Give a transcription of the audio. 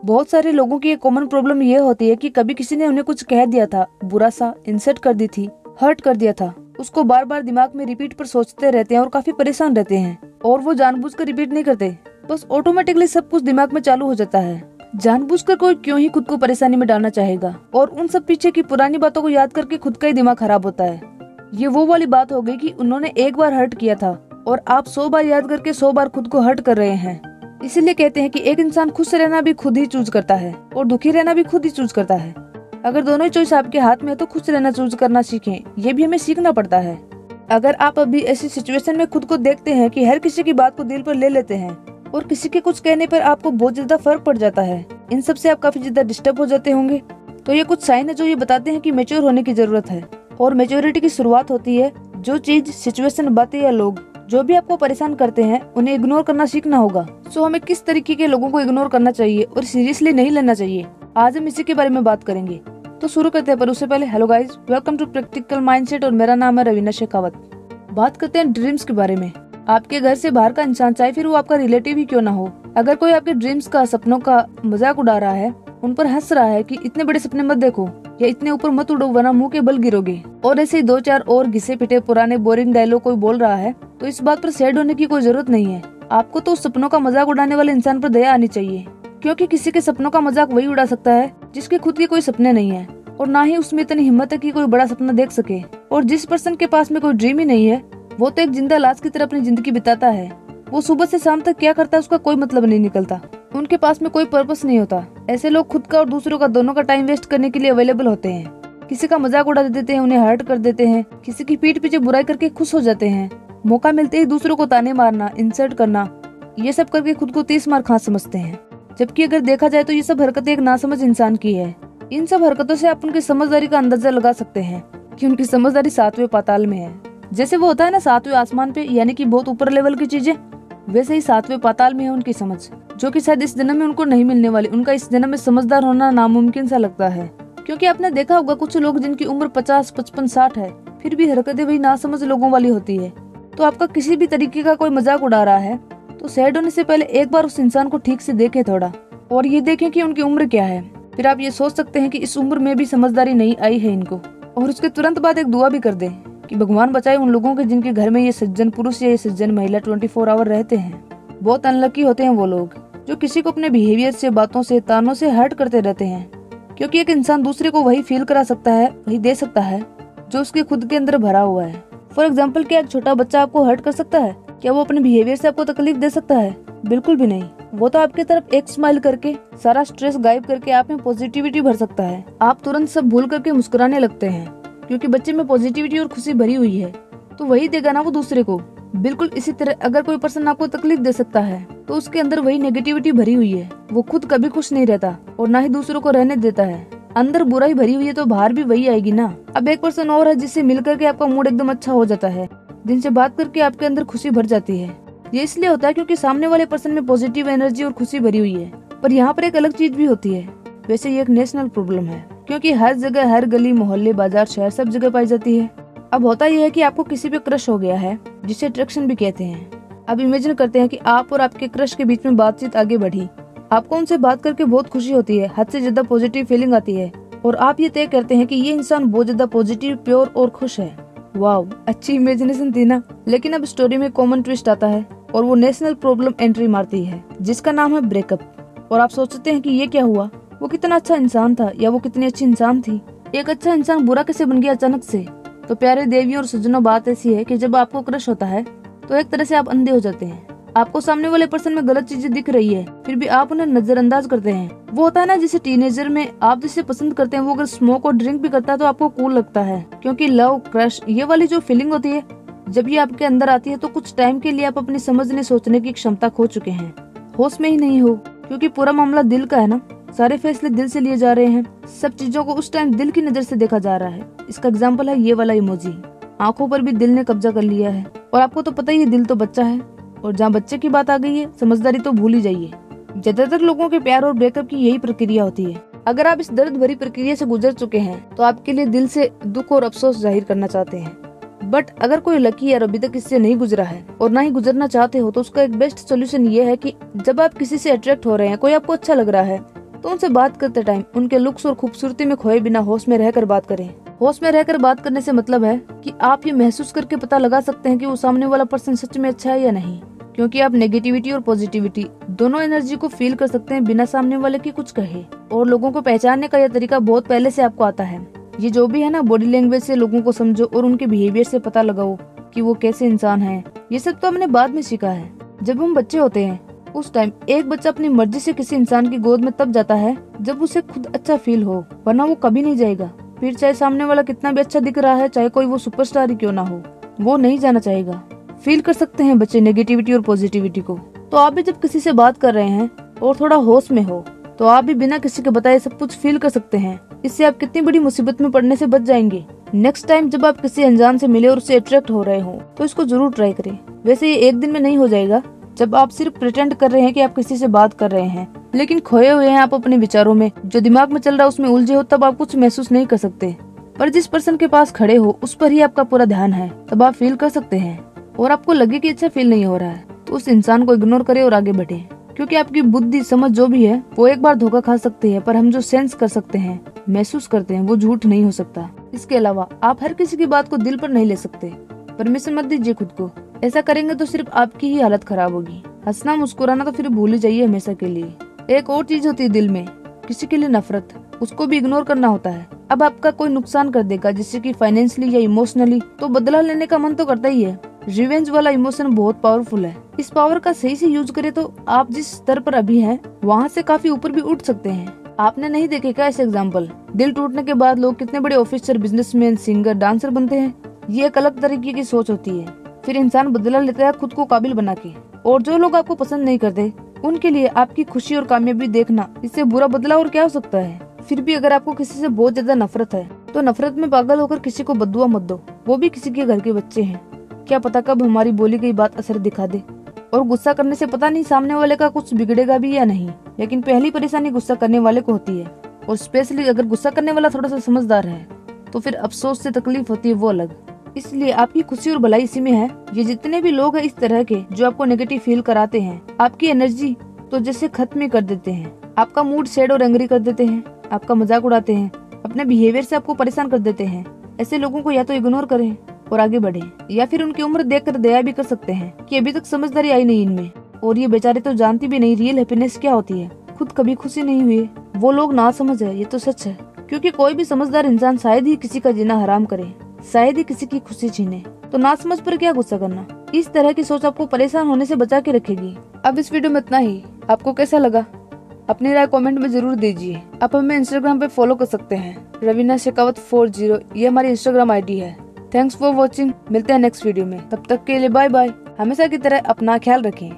बहुत सारे लोगों की एक कॉमन प्रॉब्लम ये होती है कि कभी किसी ने उन्हें कुछ कह दिया था, बुरा सा इंसल्ट कर दी थी, हर्ट कर दिया था, उसको बार बार दिमाग में रिपीट पर सोचते रहते हैं और काफी परेशान रहते हैं। और वो जानबूझकर रिपीट नहीं करते, बस ऑटोमेटिकली सब कुछ दिमाग में चालू हो जाता है। जानबूझकर कोई क्यों ही खुद को परेशानी में डालना चाहेगा, और उन सब पीछे की पुरानी बातों को याद करके खुद का ही दिमाग खराब होता है। ये वो वाली बात हो गई कि उन्होंने एक बार हर्ट किया था और आप 100 बार याद करके 100 बार खुद को हर्ट कर रहे हैं। इसीलिए कहते हैं कि एक इंसान खुश रहना भी खुद ही चूज करता है और दुखी रहना भी खुद ही चूज करता है। अगर दोनों ही चॉइस आपके हाथ में है तो खुश रहना चूज करना सीखें, ये भी हमें सीखना पड़ता है। अगर आप अभी ऐसी सिचुएशन में खुद को देखते हैं कि हर किसी की बात को दिल पर ले लेते हैं और किसी के कुछ कहने पर आपको बहुत ज्यादा फर्क पड़ जाता है, इन सब से आप काफी ज्यादा डिस्टर्ब हो जाते होंगे, तो ये कुछ साइन है जो ये बताते हैं कि मैच्योर होने की जरूरत है। और मैच्योरिटी की शुरुआत होती है जो चीज, सिचुएशन, बातें या लोग जो भी आपको परेशान करते हैं उन्हें इग्नोर करना सीखना होगा। सो हमें किस तरीके के लोगों को इग्नोर करना चाहिए और सीरियसली नहीं लेना चाहिए, आज हम इसी के बारे में बात करेंगे। तो शुरू करते हैं, पर उससे पहले hello guys, welcome to practical mindset और मेरा नाम है रवीना शेखावत। बात करते हैं ड्रीम्स के बारे में। आपके घर से बाहर का इंसान, चाहे फिर वो आपका रिलेटिव ही क्यों ना हो, अगर कोई आपके ड्रीम्स का, सपनों का मजाक उड़ा रहा है, उन पर हंस रहा है कि इतने बड़े सपने मत देखो या इतने ऊपर मत उड़ो वरना मुंह के बल गिरोगे, और ऐसे ही 2-4 और घिसे पिटे पुराने बोरिंग डायलॉग कोई बोल रहा है, तो इस बात पर सैड होने की कोई जरूरत नहीं है। आपको तो उस सपनों का मजाक उड़ाने वाले इंसान पर दया आनी चाहिए, क्योंकि किसी के सपनों का मजाक वही उड़ा सकता है जिसके खुद के कोई सपने नहीं है, और ना ही उसमें इतनी हिम्मत है कि कोई बड़ा सपना देख सके। और जिस पर्सन के पास में कोई ड्रीम ही नहीं है, वो तो एक जिंदा लाश की तरह अपनी जिंदगी बिताता है। वो सुबह से शाम तक क्या करता है उसका कोई मतलब नहीं निकलता, उनके पास में कोई पर्पस नहीं होता। ऐसे लोग खुद का और दूसरों का, दोनों का टाइम वेस्ट करने के लिए अवेलेबल होते हैं। किसी का मजाक उड़ा देते हैं, उन्हें हर्ट कर देते हैं, किसी की पीठ पीछे बुराई करके खुश हो जाते हैं, मौका मिलते ही दूसरों को ताने मारना, इंसल्ट करना, ये सब करके खुद को 30 मार खा समझते हैं। जबकि अगर देखा जाए तो ये सब हरकतें एक नासमझ इंसान की है। इन सब हरकतों से आप उनकी समझदारी का अंदाजा लगा सकते हैं कि उनकी समझदारी 7वें पाताल में है। जैसे वो होता है ना 7वें आसमान पे, यानी कि बहुत ऊपर लेवल की चीजें, वैसे ही 7वें पाताल में है उनकी समझ, जो कि शायद इस जन्म में उनको नहीं मिलने वाली। उनका इस जन्म में समझदार होना नामुमकिन सा लगता है, क्योंकि आपने देखा होगा कुछ लोग जिनकी उम्र 50, 55, 60 है, फिर भी हरकतें वही नासमझ लोगों वाली होती है। तो आपका किसी भी तरीके का कोई मजाक उड़ा रहा है तो सैड होने से पहले एक बार उस इंसान को ठीक से देखें थोड़ा, और ये देखें कि उनकी उम्र क्या है। फिर आप ये सोच सकते हैं कि इस उम्र में भी समझदारी नहीं आई है इनको, और उसके तुरंत बाद एक दुआ भी कर दें कि भगवान बचाए उन लोगों के जिनके घर में ये सज्जन पुरुष या ये सज्जन महिला 24 आवर रहते हैं। बहुत अनलकी होते हैं वो लोग जो किसी को अपने बिहेवियर से, बातों से, तानों से हर्ट करते रहते हैं, क्योंकि एक इंसान दूसरे को वही फील करा सकता है, वही दे सकता है जो उसके खुद के अंदर भरा हुआ है। फॉर एग्जाम्पल, क्या एक छोटा बच्चा आपको हर्ट कर सकता है? क्या वो अपने बिहेवियर से आपको तकलीफ दे सकता है? बिल्कुल भी नहीं। वो तो आपकी तरफ एक स्माइल करके सारा स्ट्रेस गायब करके आप में पॉजिटिविटी भर सकता है। आप तुरंत सब भूल करके मुस्कुराने लगते हैं, क्योंकि बच्चे में पॉजिटिविटी और खुशी भरी हुई है, तो वही देगा ना वो दूसरे को। बिल्कुल इसी तरह अगर कोई पर्सन आपको तकलीफ दे सकता है तो उसके अंदर वही नेगेटिविटी भरी हुई है। वो खुद कभी खुश नहीं रहता और ना ही दूसरों को रहने देता है। अंदर बुराई भरी हुई है तो बाहर भी वही आएगी ना। अब एक पर्सन और है जिससे मिलकर के आपका मूड एकदम अच्छा हो जाता है, जिनसे बात करके आपके अंदर खुशी भर जाती है। ये इसलिए होता है क्योंकि सामने वाले पर्सन में पॉजिटिव एनर्जी और खुशी भरी हुई है। पर यहाँ पर एक अलग चीज भी होती है। वैसे ये एक नेशनल प्रॉब्लम है, क्योंकि हर जगह, हर गली, मोहल्ले, बाजार, शहर, सब जगह पाई जाती है। अब होता यह है कि आपको किसी पे क्रश हो गया है, जिसे अट्रैक्शन भी कहते हैं। अब इमेजिन करते हैं कि आप और आपके क्रश के बीच में बातचीत आगे बढ़ी। आपको उनसे बात करके बहुत खुशी होती है, हद से ज्यादा पॉजिटिव फीलिंग आती है, और आप ये तय करते हैं कि ये इंसान बहुत ज्यादा पॉजिटिव, प्योर और खुश है। वाओ, अच्छी इमेजिनेशन थी ना। लेकिन अब स्टोरी में कॉमन ट्विस्ट आता है और वो नेशनल प्रॉब्लम एंट्री मारती है, जिसका नाम है ब्रेकअप। और आप सोचते हैं कि ये क्या हुआ, वो कितना अच्छा इंसान था या वो कितनी अच्छी इंसान थी, एक अच्छा इंसान बुरा कैसे बन गया अचानक से। तो प्यारे देवियों और सज्जनों, बात ऐसी है कि जब आपको क्रश होता है तो एक तरह से आप अंधे हो जाते हैं। आपको सामने वाले पर्सन में गलत चीजें दिख रही है, फिर भी आप उन्हें नजरअंदाज करते हैं। वो होता है ना जिसे टीनेजर में आप जिसे पसंद करते हैं वो अगर स्मोक और ड्रिंक भी करता है तो आपको कूल लगता है, क्योंकि लव, क्रश, ये वाली जो फीलिंग होती है जब ये आपके अंदर आती है तो कुछ टाइम के लिए आप अपनी समझने, सोचने की क्षमता खो चुके हैं, होश में ही नहीं हो, क्योंकि पूरा मामला दिल का है ना। सारे फैसले दिल से लिए जा रहे हैं, सब चीजों को उस टाइम दिल की नजर से देखा जा रहा है। इसका एग्जाम्पल है ये वाला इमोजी। आंखों पर भी दिल ने कब्जा कर लिया है, और आपको तो पता ही है दिल तो बच्चा है, और जहाँ बच्चे की बात आ गई है समझदारी तो भूल ही जाइए। ज्यादातर लोगों के प्यार और ब्रेकअप की यही प्रक्रिया होती है। अगर आप इस दर्द भरी प्रक्रिया से गुजर चुके हैं तो आपके लिए दिल से दुख और अफसोस जाहिर करना चाहते हैं। बट अगर कोई लकी है और अभी तक इससे नहीं गुजरा है और ना ही गुजरना चाहते हो, तो उसका एक बेस्ट सोल्यूशन ये है कि जब आप किसी से अट्रैक्ट हो रहे हैं, कोई आपको अच्छा लग रहा है, तो उनसे बात करते टाइम उनके लुक्स और खूबसूरती में खोए बिना होश में रहकर बात करें। होश में रहकर बात करने से मतलब है कि आप ये महसूस करके पता लगा सकते हैं कि वो सामने वाला पर्सन सच में अच्छा है या नहीं, क्योंकि आप नेगेटिविटी और पॉजिटिविटी दोनों एनर्जी को फील कर सकते हैं बिना सामने वाले की कुछ कहे। और लोगों को पहचानने का यह तरीका बहुत पहले से आपको आता है। ये जो भी है ना, बॉडी लैंग्वेज से लोगों को समझो और उनके बिहेवियर से पता लगाओ कि वो कैसे इंसान है। ये सब तो हमने बाद में सीखा है। जब हम बच्चे होते हैं उस टाइम एक बच्चा अपनी मर्जी से किसी इंसान की गोद में तब जाता है जब उसे खुद अच्छा फील हो, वरना वो कभी नहीं जाएगा। फिर चाहे सामने वाला कितना भी अच्छा दिख रहा है, चाहे कोई वो सुपरस्टार ही क्यों ना हो, वो नहीं जाना चाहेगा। फील कर सकते हैं बच्चे नेगेटिविटी और पॉजिटिविटी को। तो आप भी जब किसी से बात कर रहे हैं और थोड़ा होश में हो तो आप भी बिना किसी के बताए सब कुछ फील कर सकते हैं। इससे आप कितनी बड़ी मुसीबत में पड़ने से बच जाएंगे। नेक्स्ट टाइम जब आप किसी अनजान से मिले और उससे अट्रैक्ट हो रहे हो तो इसको जरूर ट्राई करें। वैसे ये एक दिन में नहीं हो जाएगा। जब आप सिर्फ प्रिटेंड कर रहे हैं कि आप किसी से बात कर रहे हैं, लेकिन खोए हुए हैं आप अपने विचारों में, जो दिमाग में चल रहा है उसमें उलझे हो, तब आप कुछ महसूस नहीं कर सकते। पर जिस पर्सन के पास खड़े हो उस पर ही आपका पूरा ध्यान है, तब आप फील कर सकते हैं। और आपको लगे कि अच्छा फील नहीं हो रहा है तो उस इंसान को इग्नोर करें और आगे बढ़े, क्योंकि आपकी बुद्धि समझ जो भी है वो एक बार धोखा खा सकती है, पर हम जो सेंस कर सकते हैं, महसूस करते हैं, वो झूठ नहीं हो सकता। इसके अलावा आप हर किसी की बात को दिल पर नहीं ले सकते। परमिशन मत दीजिए खुद को। ऐसा करेंगे तो सिर्फ आपकी ही हालत खराब होगी। हंसना मुस्कुराना तो फिर भूल ही जाइए हमेशा के लिए। एक और चीज होती है दिल में किसी के लिए नफरत, उसको भी इग्नोर करना होता है। अब आपका कोई नुकसान कर देगा, जिससे कि फाइनेंशियली या इमोशनली, तो बदला लेने का मन तो करता ही है। रिवेंज वाला इमोशन बहुत पावरफुल है। इस पावर का सही से यूज करे तो आप जिस स्तर पर अभी हैं वहाँ से काफी ऊपर भी उठ सकते हैं। आपने नहीं देखे क्या ऐसे एग्जाम्पल? दिल टूटने के बाद लोग कितने बड़े ऑफिसर, बिजनेसमैन, सिंगर, डांसर बनते हैं। ये एक अलग तरीके की सोच होती है। फिर इंसान बदला लेता है खुद को काबिल बना के। और जो लोग आपको पसंद नहीं करते उनके लिए आपकी खुशी और कामयाबी देखना, इससे बुरा बदला और क्या हो सकता है। फिर भी अगर आपको किसी से बहुत ज्यादा नफरत है तो नफरत में पागल होकर किसी को बद्दुआ मत दो। वो भी किसी के घर के बच्चे हैं। क्या पता कब हमारी बोली गई बात असर दिखा दे। और गुस्सा करने से पता नहीं सामने वाले का कुछ बिगड़ेगा भी या नहीं, लेकिन पहली परेशानी गुस्सा करने वाले को होती है। और स्पेशली अगर गुस्सा करने वाला थोड़ा सा समझदार है तो फिर अफसोस से तकलीफ होती है वो अलग। इसलिए आपकी खुशी और भलाई इसी में है। ये जितने भी लोग हैं इस तरह के जो आपको नेगेटिव फील कराते हैं, आपकी एनर्जी तो जैसे खत्म ही कर देते हैं। आपका मूड सैड और एंग्री कर देते हैं, आपका मजाक उड़ाते हैं, अपने बिहेवियर से आपको परेशान कर देते हैं। ऐसे लोगों को या तो इग्नोर करें और आगे बढ़े, या फिर उनकी उम्र देखकर दया भी कर सकते हैं कि अभी तक समझदारी आई नहीं इनमें, और ये बेचारे तो जानती भी नहीं रियल हैप्पीनेस क्या होती है। खुद कभी खुशी नहीं हुई। वो लोग ना समझ है, ये तो सच है। क्योंकि कोई भी समझदार इंसान शायद ही किसी का जीना हराम करे, शायद ही किसी की खुशी छीने। तो ना समझ पर क्या गुस्सा करना। इस तरह की सोच आपको परेशान होने से बचा के रखेगी। अब इस वीडियो में इतना ही। आपको कैसा लगा अपनी राय कमेंट में जरूर दीजिए। आप हमें इंस्टाग्राम पे फॉलो कर सकते हैं, रवीना शेखावत 40, ये हमारी इंस्टाग्राम आईडी है। Thanks for watching. मिलते हैं नेक्स्ट वीडियो में, तब तक के लिए बाय बाय। हमेशा की तरह अपना ख्याल रखें।